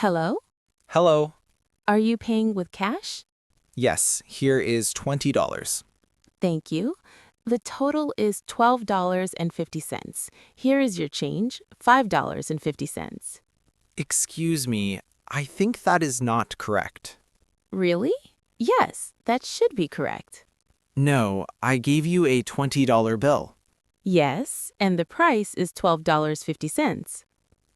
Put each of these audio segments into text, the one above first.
Hello? Hello. Are you paying with cash? Yes, here is $20. Thank you. The total is $12.50. Here is your change, $5.50. Excuse me, I think that is not correct. Really? Yes, that should be correct. No, I gave you a $20 bill. Yes, and the price is $12.50.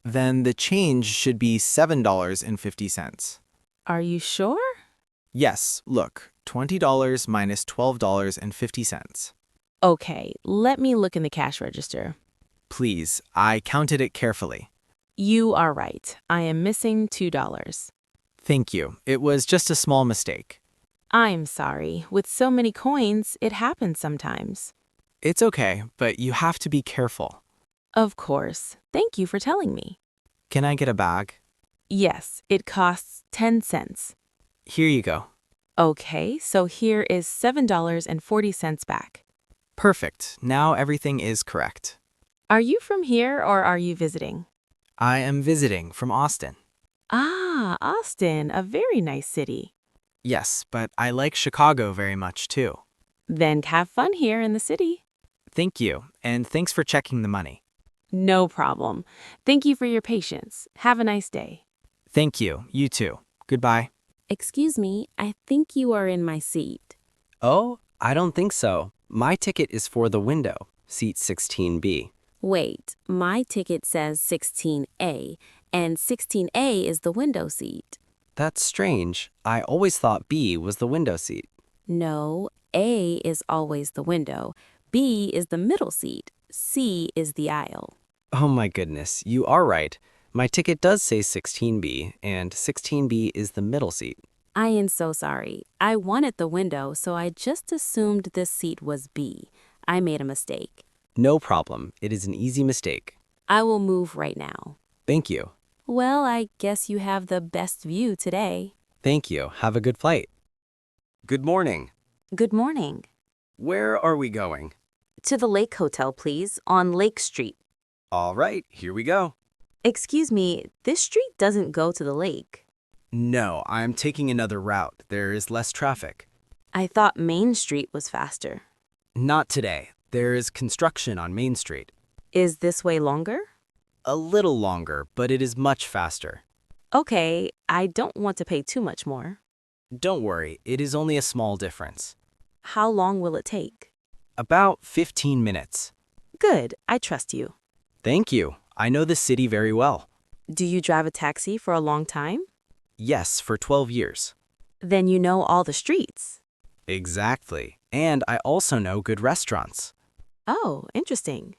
Then the change should be $7.50. Are you sure? Yes, look, $20 minus $12.50. Okay, let me look in the cash register. Please, I counted it carefully. You are right. I am missing $2. Thank you. It was just a small mistake. I'm sorry. With so many coins, it happens sometimes. It's okay, but you have to be careful. Of course. Thank you for telling me. Can I get a bag? Yes, it costs 10 cents. Here you go. Okay, so here is $7.40 back. Perfect. Now everything is correct. Are you from here or are you visiting? I am visiting from Austin. Ah, Austin, a very nice city. Yes, but I like Chicago very much too. Then have fun here in the city. Thank you, and thanks for checking the money. No problem. Thank you for your patience. Have a nice day. Thank you, you too. Goodbye. Excuse me, I think you are in my seat. Oh, I don't think so. My ticket is for the window, seat 16B. Wait, my ticket says 16A, and 16A is the window seat. That's strange. I always thought B was the window seat. No, A is always the window, B is the middle seat, C is the aisle. Oh my goodness, you are right. My ticket does say 16B, and 16B is the middle seat. I am so sorry. I wanted the window, so I just assumed this seat was B. I made a mistake. No problem. It is an easy mistake. I will move right now. Thank you. Well, I guess you have the best view today. Thank you. Have a good flight. Good morning. Good morning. Where are we going? To the Lake Hotel, please, on Lake Street. All right, here we go. Excuse me, this street doesn't go to the lake. No, I'm taking another route. There is less traffic. I thought Main Street was faster. Not today. There is construction on Main Street. Is this way longer? A little longer, but it is much faster. Okay, I don't want to pay too much more. Don't worry, it is only a small difference. How long will it take? About 15 minutes. Good, I trust you. Thank you. I know the city very well. Do you drive a taxi for a long time? Yes, for 12 years. Then you know all the streets. Exactly. And I also know good restaurants. Oh, interesting.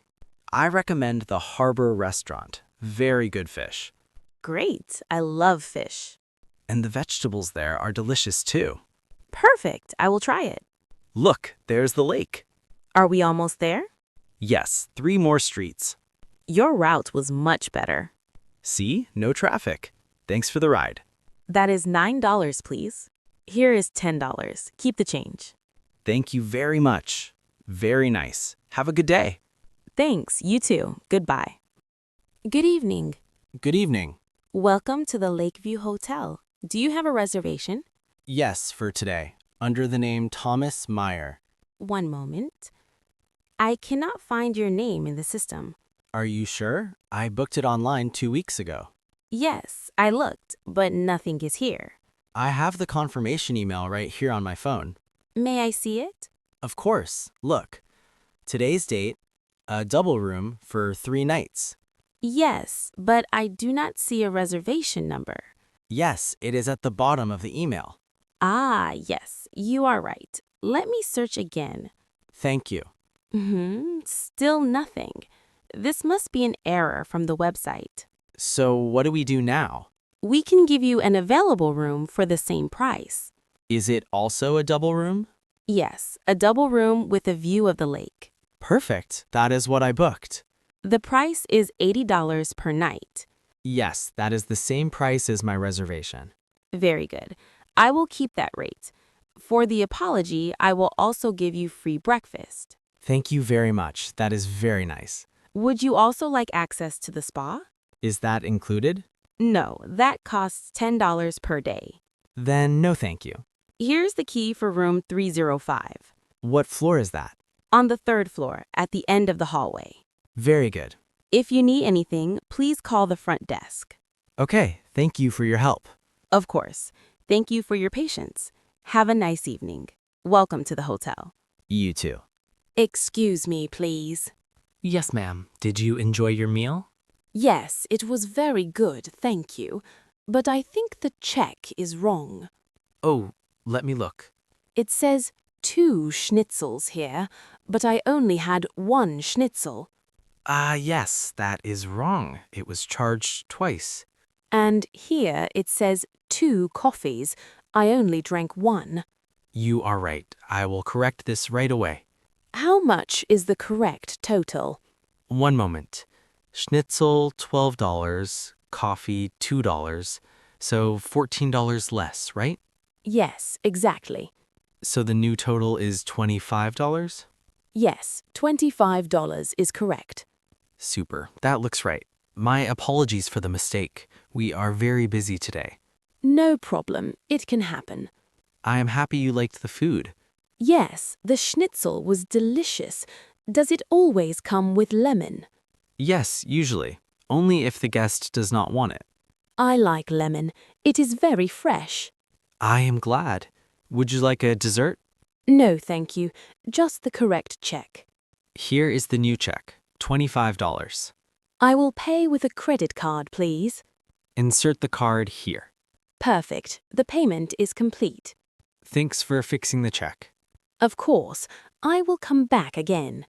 I recommend the Harbor Restaurant. Very good fish. Great, I love fish. And the vegetables there are delicious too. Perfect, I will try it. Look, there's the lake. Are we almost there? Yes, 3 more streets. Your route was much better. See? No traffic. Thanks for the ride. That is $9, please. Here is $10. Keep the change. Thank you very much. Very nice. Have a good day. Thanks, you too. Goodbye. Good evening. Good evening. Welcome to the Lakeview Hotel. Do you have a reservation? Yes, for today, under the name Thomas Meyer. One moment. I cannot find your name in the system. Are you sure? I booked it online 2 weeks ago. Yes, I looked, but nothing is here. I have the confirmation email right here on my phone. May I see it? Of course. Look. Today's date, a double room for 3 nights. Yes, but I do not see a reservation number. Yes, it is at the bottom of the email. Ah, yes, you are right. Let me search again. Thank you. Still nothing. This must be an error from the website. So what do we do now? We can give you an available room for the same price. Is it also a double room? Yes, a double room with a view of the lake. Perfect. That is what I booked. The price is $80 per night. Yes, that is the same price as my reservation. Very good. I will keep that rate. For the apology, I will also give you free breakfast. Thank you very much. That is very nice. Would you also like access to the spa? Is that included? No, that costs $10 per day. Then no thank you. Here's the key for room 305. What floor is that? On the 3rd floor, at the end of the hallway. Very good. If you need anything, please call the front desk. Okay, thank you for your help. Of course. Thank you for your patience. Have a nice evening. Welcome to the hotel. You too. Excuse me, please. Yes, ma'am. Did you enjoy your meal? Yes, it was very good, thank you. But I think the check is wrong. Oh, let me look. It says 2 schnitzels here, but I only had 1 schnitzel. Yes, that is wrong. It was charged twice. And here it says 2 coffees. I only drank 1. You are right. I will correct this right away. How much is the correct total? One moment. Schnitzel, $12. Coffee, $2. So $14 less, right? Yes, exactly. So the new total is $25? Yes, $25 is correct. Super. That looks right. My apologies for the mistake. We are very busy today. No problem, it can happen. I am happy you liked the food. Yes, the schnitzel was delicious. Does it always come with lemon? Yes, usually. Only if the guest does not want it. I like lemon. It is very fresh. I am glad. Would you like a dessert? No, thank you. Just the correct check. Here is the new check, $25. I will pay with a credit card, please. Insert the card here. Perfect. The payment is complete. Thanks for fixing the check. Of course, I will come back again.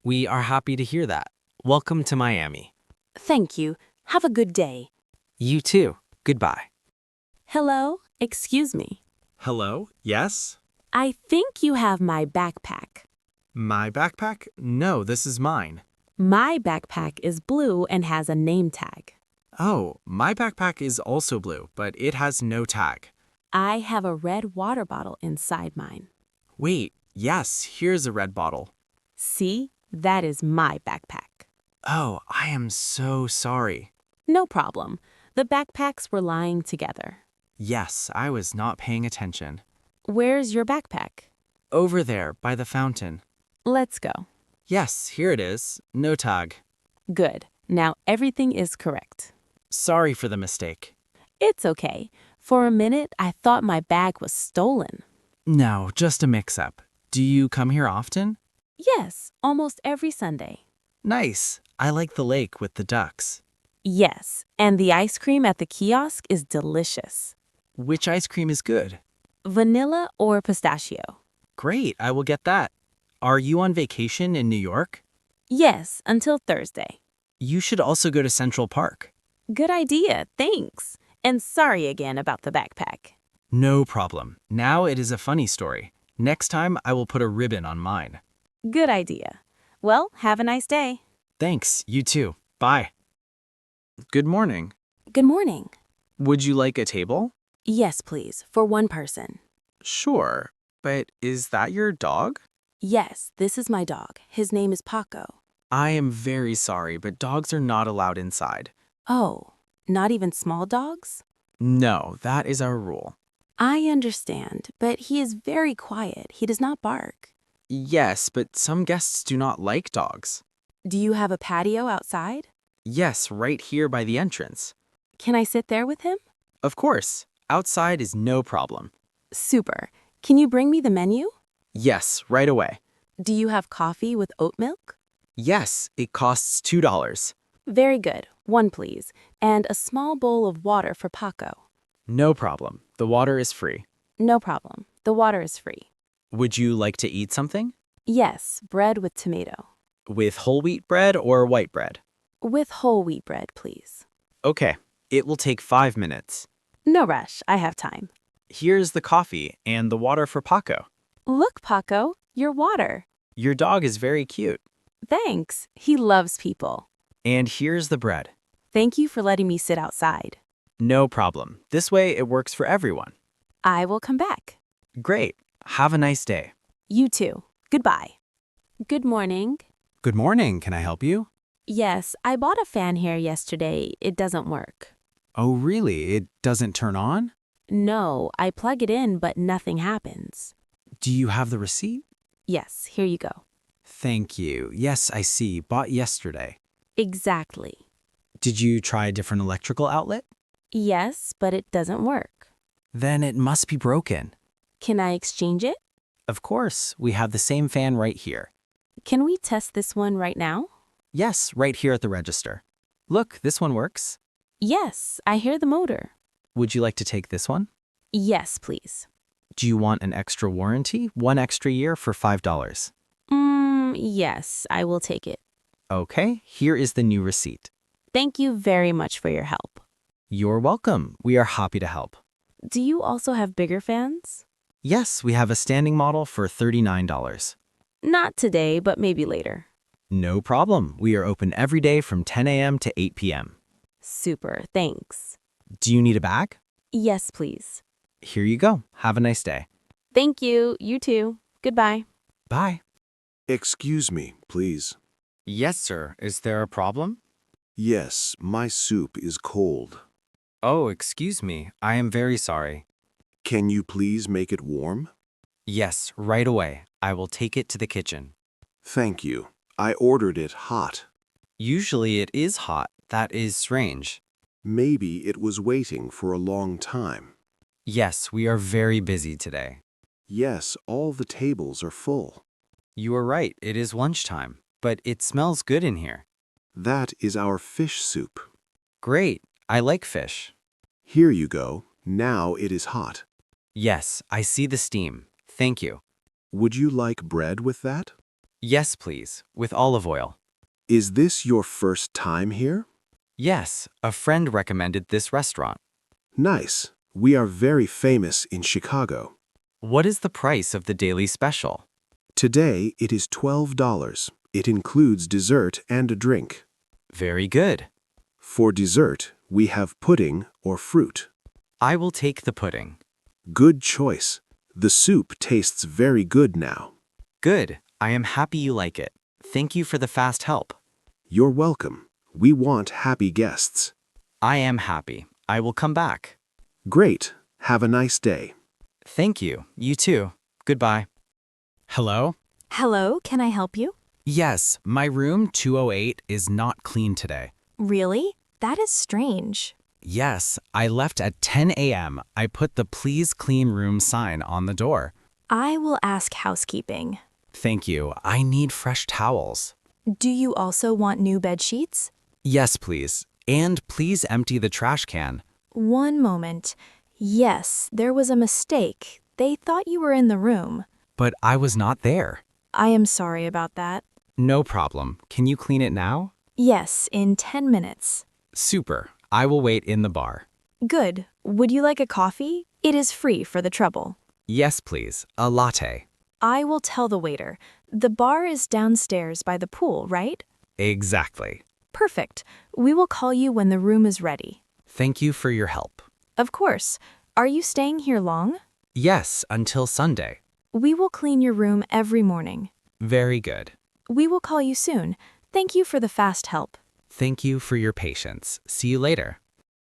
We are happy to hear that. Welcome to Miami. Thank you. Have a good day. You too. Goodbye. Hello? Excuse me. Hello? Yes? I think you have my backpack. My backpack? No, this is mine. My backpack is blue and has a name tag. Oh, my backpack is also blue, but it has no tag. I have a red water bottle inside mine. Wait, yes, here's a red bottle. See? That is my backpack. Oh, I am so sorry. No problem. The backpacks were lying together. Yes, I was not paying attention. Where's your backpack? Over there, by the fountain. Let's go. Yes, here it is. No tag. Good. Now everything is correct. Sorry for the mistake. It's okay. For a minute, I thought my bag was stolen. No, just a mix-up. Do you come here often? Yes, almost every Sunday. Nice. I like the lake with the ducks. Yes, and the ice cream at the kiosk is delicious. Which ice cream is good? Vanilla or pistachio? Great, I will get that. Are you on vacation in New York? Yes, until Thursday. You should also go to Central Park. Good idea, thanks. And sorry again about the backpack. No problem. Now it is a funny story. Next time I will put a ribbon on mine. Good idea. Well, have a nice day. Thanks, you too. Bye. Good morning. Good morning. Would you like a table? Yes, please, for one person. Sure, but is that your dog? Yes, this is my dog. His name is Paco. I am very sorry, but dogs are not allowed inside. Oh, not even small dogs? No, that is our rule. I understand, but he is very quiet. He does not bark. Yes, but some guests do not like dogs. Do you have a patio outside? Yes, right here by the entrance. Can I sit there with him? Of course. Outside is no problem. Super. Can you bring me the menu? Yes, right away. Do you have coffee with oat milk? Yes, it costs $2. Very good. One, please. And a small bowl of water for Paco. No problem. The water is free. No problem. The water is free. Would you like to eat something? Yes, bread with tomato. With whole wheat bread or white bread? With whole wheat bread, please. Okay, it will take 5 minutes. No rush. I have time. Here's the coffee and the water for Paco. Look, Paco, your water. Your dog is very cute. Thanks. He loves people. And here's the bread. Thank you for letting me sit outside. No problem. This way it works for everyone. I will come back. Great. Have a nice day. You too. Goodbye. Good morning. Good morning. Can I help you? Yes, I bought a fan here yesterday. It doesn't work. Oh, really? It doesn't turn on? No, I plug it in, but nothing happens. Do you have the receipt? Yes, here you go. Thank you. Yes, I see. Bought yesterday. Exactly. Did you try a different electrical outlet? Yes, but it doesn't work. Then it must be broken. Can I exchange it? Of course, we have the same fan right here. Can we test this one right now? Yes, right here at the register. Look, this one works. Yes, I hear the motor. Would you like to take this one? Yes, please. Do you want an extra warranty? 1 extra year for $5. Yes, I will take it. Okay, here is the new receipt. Thank you very much for your help. You're welcome. We are happy to help. Do you also have bigger fans? Yes, we have a standing model for $39. Not today, but maybe later. No problem. We are open every day from 10 a.m. to 8 p.m. Super, thanks. Do you need a bag? Yes, please. Here you go. Have a nice day. Thank you. You too. Goodbye. Bye. Excuse me, please. Yes, sir. Is there a problem? Yes, my soup is cold. Oh, excuse me. I am very sorry. Can you please make it warm? Yes, right away. I will take it to the kitchen. Thank you. I ordered it hot. Usually it is hot. That is strange. Maybe it was waiting for a long time. Yes, we are very busy today. Yes, all the tables are full. You are right. It is lunchtime, but it smells good in here. That is our fish soup. Great. I like fish. Here you go. Now it is hot. Yes, I see the steam. Thank you. Would you like bread with that? Yes, please, with olive oil. Is this your first time here? Yes, a friend recommended this restaurant. Nice. We are very famous in Chicago. What is the price of the daily special? Today it is $12. It includes dessert and a drink. Very good. For dessert, we have pudding or fruit. I will take the pudding. Good choice. The soup tastes very good now. Good. I am happy you like it. Thank you for the fast help. You're welcome. We want happy guests. I am happy. I will come back. Great. Have a nice day. Thank you. You too. Goodbye. Hello? Hello, can I help you? Yes, my room 208 is not clean today. Really? That is strange. Yes, I left at 10 a.m. I put the please clean room sign on the door. I will ask housekeeping. Thank you. I need fresh towels. Do you also want new bed sheets? Yes, please. And please empty the trash can. One moment. Yes, there was a mistake. They thought you were in the room. But I was not there. I am sorry about that. No problem. Can you clean it now? Yes, in 10 minutes. Super. I will wait in the bar. Good. Would you like a coffee? It is free for the trouble. Yes, please. A latte. I will tell the waiter. The bar is downstairs by the pool, right? Exactly. Perfect. We will call you when the room is ready. Thank you for your help. Of course. Are you staying here long? Yes, until Sunday. We will clean your room every morning. Very good. We will call you soon. Thank you for the fast help. Thank you for your patience. See you later.